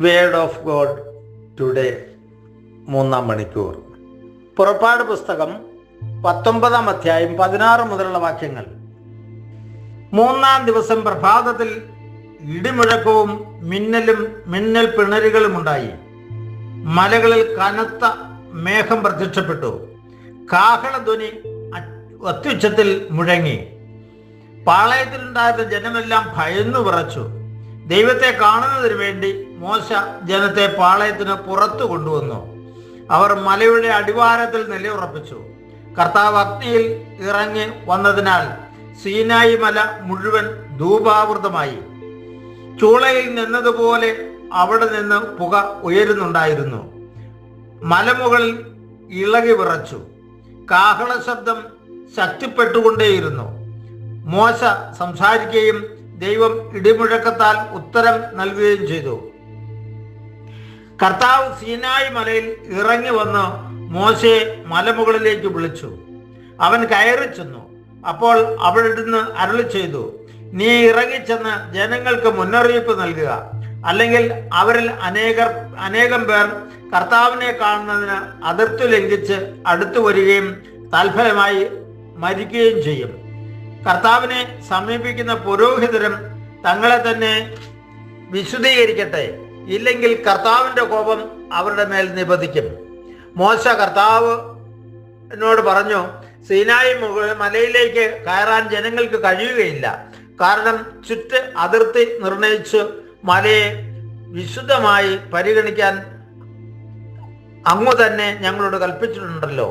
Word of God today 3-ാം മണിക്കൂർ. പുറപ്പാട് പുസ്തകം 19-ാം അധ്യായം 16 മുതലുള്ള വാക്യങ്ങൾ. 3-ാം ദിവസം പ്രഭാതത്തിൽ ഇടിമുഴക്കവും മിന്നലും മിന്നൽ പിണരുകളും ഉണ്ടായി. മലകളിൽ കനത്ത മേഘം പ്രത്യക്ഷപ്പെട്ടു. കാഹളധ്വനി അത്യുച്ചത്തിൽ മുഴങ്ങി. പാളയത്തിലുണ്ടായിരുന്ന ജനമെല്ലാം ഭയന്നു വിറച്ചു. ദൈവത്തെ കാണുന്നതിന് വേണ്ടി മോശ ജനത്തെ പാളയത്തിന് പുറത്തു കൊണ്ടുവന്നു. അവർ മലയുടെ അടിവാരത്തിൽ നിലയുറപ്പിച്ചു. കർത്താവ് അഗ്നിയിൽ ഇറങ്ങി വന്നതിനാൽ സീനായി മല മുഴുവൻ ധൂപാവൃതമായി. ചൂളയിൽ നിന്നതുപോലെ അവിടെ നിന്ന് പുക ഉയരുന്നുണ്ടായിരുന്നു. മലമുകളിൽ ഇളകി വിറച്ചു. കാഹള ശബ്ദം ശക്തിപ്പെട്ടുകൊണ്ടേയിരുന്നു. മോശ സംസാരിക്കുകയും ദൈവം ഇടിമുഴക്കത്താൽ ഉത്തരം നൽകുകയും ചെയ്തു. കർത്താവ് സീനായി മലയിൽ ഇറങ്ങി വന്ന് മോശയെ മലമുകളിലേക്ക് വിളിച്ചു. അവൻ കയറി ചെന്നു. അപ്പോൾ അവിടുന്ന് അരുളി ചെയ്തു, നീ ഇറങ്ങിച്ചെന്ന് ജനങ്ങൾക്ക് മുന്നറിയിപ്പ് നൽകുക. അല്ലെങ്കിൽ അവരിൽ അനേകം പേർ കർത്താവിനെ കാണുന്നതിന് അതിർത്തി ലംഘിച്ച് അടുത്തു വരികയും തൽഫലമായി മരിക്കുകയും ചെയ്യും. കർത്താവിനെ സമീപിക്കുന്ന പുരോഹിതരും തങ്ങളെ തന്നെ വിശുദ്ധീകരിക്കട്ടെ, ഇല്ലെങ്കിൽ കർത്താവിൻ്റെ കോപം അവരുടെ മേൽ നിപതിക്കും. മോശ കർത്താവിനോട് പറഞ്ഞു, സീനായി മലയിലേക്ക് കയറാൻ ജനങ്ങൾക്ക് കഴിയുകയില്ല. കാരണം ചുറ്റ് അതിർത്തി നിർണയിച്ച് മലയെ വിശുദ്ധമായി പരിഗണിക്കാൻ അങ്ങ് തന്നെ ഞങ്ങളോട് കൽപ്പിച്ചിട്ടുണ്ടല്ലോ.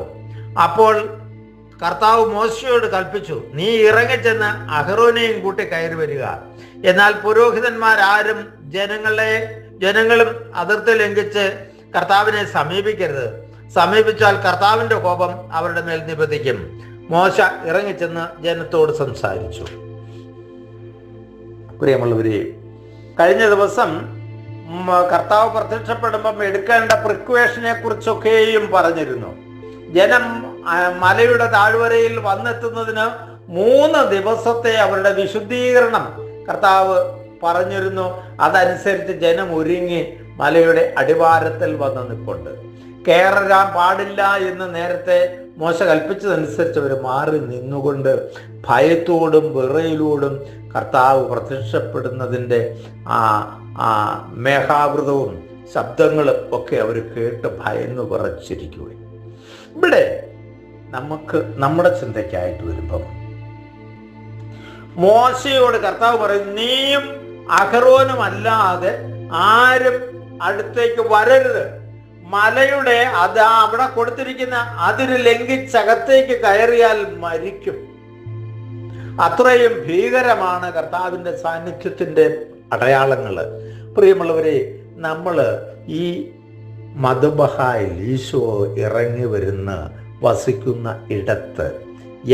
അപ്പോൾ കർത്താവ് മോശയോട് കൽപ്പിച്ചു, നീ ഇറങ്ങിച്ചെന്ന് അഹരോനെയും കൂട്ടി കയറി വരിക. എന്നാൽ പുരോഹിതന്മാരാരും ജനങ്ങളും അതിർത്തി ലംഘിച്ച് കർത്താവിനെ സമീപിക്കരുത്. സമീപിച്ചാൽ കർത്താവിന്റെ കോപം അവരുടെ മേൽ നിപതിക്കും. മോശ ഇറങ്ങിച്ചെന്ന് ജനത്തോട് സംസാരിച്ചു. പ്രിയമുള്ളവരെ, കഴിഞ്ഞ ദിവസം കർത്താവ് പ്രത്യക്ഷപ്പെടുമ്പം എടുക്കേണ്ട പ്രിക്വേഷനെ കുറിച്ചൊക്കെയും പറഞ്ഞിരുന്നു. ജനം മലയുടെ താഴ്വരയിൽ വന്നെത്തുന്നതിന് 3 ദിവസത്തെ അവരുടെ വിശുദ്ധീകരണം കർത്താവ് പറഞ്ഞിരുന്നു. അതനുസരിച്ച് ജനം ഒരുങ്ങി മലയുടെ അടിവാരത്തിൽ വന്ന് നിൽപ്പുണ്ട്. കയറാൻ പാടില്ല എന്ന് നേരത്തെ മോശ കൽപ്പിച്ചതനുസരിച്ച് അവർ മാറി നിന്നുകൊണ്ട് ഭയത്തോടും വിറയിലോടും കർത്താവ് പ്രത്യക്ഷപ്പെടുന്നതിൻ്റെ മേഘാവൃതവും ശബ്ദങ്ങളും ഒക്കെ അവർ കേട്ട് ഭയന്നു വിറച്ചിരിക്കുകയും. ഇവിടെ നമുക്ക് നമ്മുടെ ചിന്തയ്ക്കായിട്ട് വരുമ്പം മോശയോട് കർത്താവ് പറയും, നീയും അഹരോനും അല്ലാതെ ആരും അടുത്തേക്ക് വരരുത്. മലയുടെ അവിടെ കൊടുത്തിരിക്കുന്ന അതിര് ലംഘിച്ചകത്തേക്ക് കയറിയാൽ മരിക്കും. അത്രയും ഭീകരമാണ് കർത്താവിൻ്റെ സാന്നിധ്യത്തിൻ്റെ അടയാളങ്ങൾ. പ്രിയമുള്ളവരെ, നമ്മൾ ഈ മദ്ബഹായിൽ ഈശോ ഇറങ്ങി വരുന്ന വസിക്കുന്ന ഇടത്ത്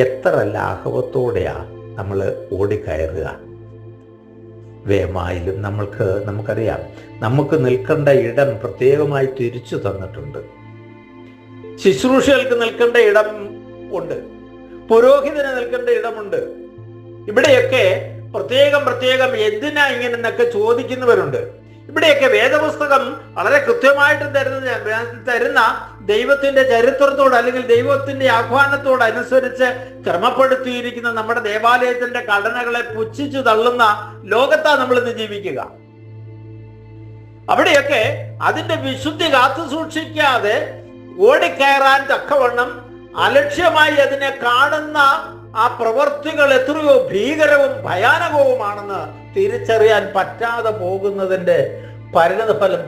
എത്ര ലാഘവത്തോടെയാണ് നമ്മൾ ഓടിക്കയറുക. വേമായിലും നമുക്കറിയാം, നമുക്ക് നിൽക്കേണ്ട ഇടം പ്രത്യേകമായി തിരിച്ചു തന്നിട്ടുണ്ട്. ശുശ്രൂഷകൾക്ക് നിൽക്കേണ്ട ഇടം ഉണ്ട്, പുരോഹിതന് നിൽക്കേണ്ട ഇടമുണ്ട്. ഇവിടെയൊക്കെ പ്രത്യേകം എന്തിനാ ഇങ്ങനെന്നൊക്കെ ചോദിക്കുന്നവരുണ്ട്. ഇവിടെയൊക്കെ വേദപുസ്തകം വളരെ കൃത്യമായിട്ട് തരുന്ന ദൈവത്തിന്റെ ചരിത്രത്തോട് അല്ലെങ്കിൽ ദൈവത്തിന്റെ ആഹ്വാനത്തോടനുസരിച്ച് ക്രമപ്പെടുത്തിയിരിക്കുന്ന നമ്മുടെ ദേവാലയത്തിന്റെ ഘടനകളെ പുച്ഛിച്ചു തള്ളുന്ന ലോകത്താ നമ്മൾ ഇന്ന് ജീവിക്കുക. അവിടെയൊക്കെ അതിന്റെ വിശുദ്ധി കാത്തു സൂക്ഷിക്കാതെ ഓടിക്കയറാൻ തക്കവണ്ണം അലക്ഷ്യമായി അതിനെ കാണുന്ന ആ പ്രവൃത്തികൾ എത്രയോ ഭീകരവും ഭയാനകവുമാണെന്ന് തിരിച്ചറിയാൻ പറ്റാതെ പോകുന്നതിൻ്റെ പരിണതഫലം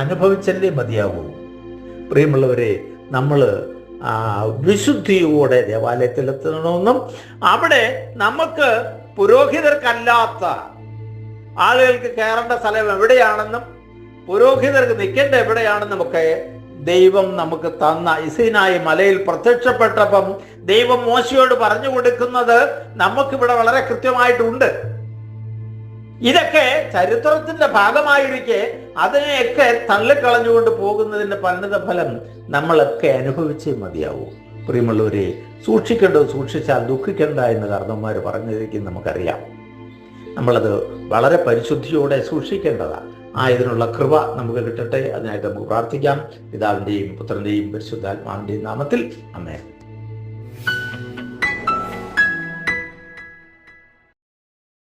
അനുഭവിച്ചല്ലേ മതിയാകൂ. പ്രിയമുള്ളവരെ, നമ്മൾ വിശുദ്ധിയോടെ ദേവാലയത്തിലെത്തണമെന്നും അവിടെ നമുക്ക് പുരോഹിതർക്കല്ലാത്ത ആളുകൾക്ക് കയറേണ്ട സ്ഥലം എവിടെയാണെന്നും പുരോഹിതർക്ക് നിൽക്കേണ്ട എവിടെയാണെന്നും ഒക്കെ ദൈവം നമുക്ക് തന്ന സീനായി മലയിൽ പ്രത്യക്ഷപ്പെട്ടപ്പം ദൈവം മോശയോട് പറഞ്ഞു കൊടുക്കുന്നത് നമുക്കിവിടെ വളരെ കൃത്യമായിട്ടുണ്ട്. ഇതൊക്കെ ചരിത്രത്തിന്റെ ഭാഗമായിരിക്കെ അതിനെയൊക്കെ തള്ളിക്കളഞ്ഞുകൊണ്ട് പോകുന്നതിന്റെ പരിണതഫലം നമ്മളൊക്കെ അനുഭവിച്ചേ മതിയാവൂ. പ്രിയമുള്ളവരെ, സൂക്ഷിക്കേണ്ടത് സൂക്ഷിച്ചാൽ ദുഃഖിക്കേണ്ട എന്ന് കാരണവന്മാർ പറഞ്ഞിരിക്കും നമുക്കറിയാം. നമ്മളത് വളരെ പരിശുദ്ധിയോടെ സൂക്ഷിക്കേണ്ടതാണ്. ഇതിനുള്ള കൃപ നമുക്ക് കിട്ടട്ടെ. അതിനായിട്ട് നമുക്ക് പ്രാർത്ഥിക്കാം. പിതാവിൻ്റെയും പുത്രൻ്റെയും പരിശുദ്ധാത്മാവിൻ്റെയും നാമത്തിൽ. ആമേൻ.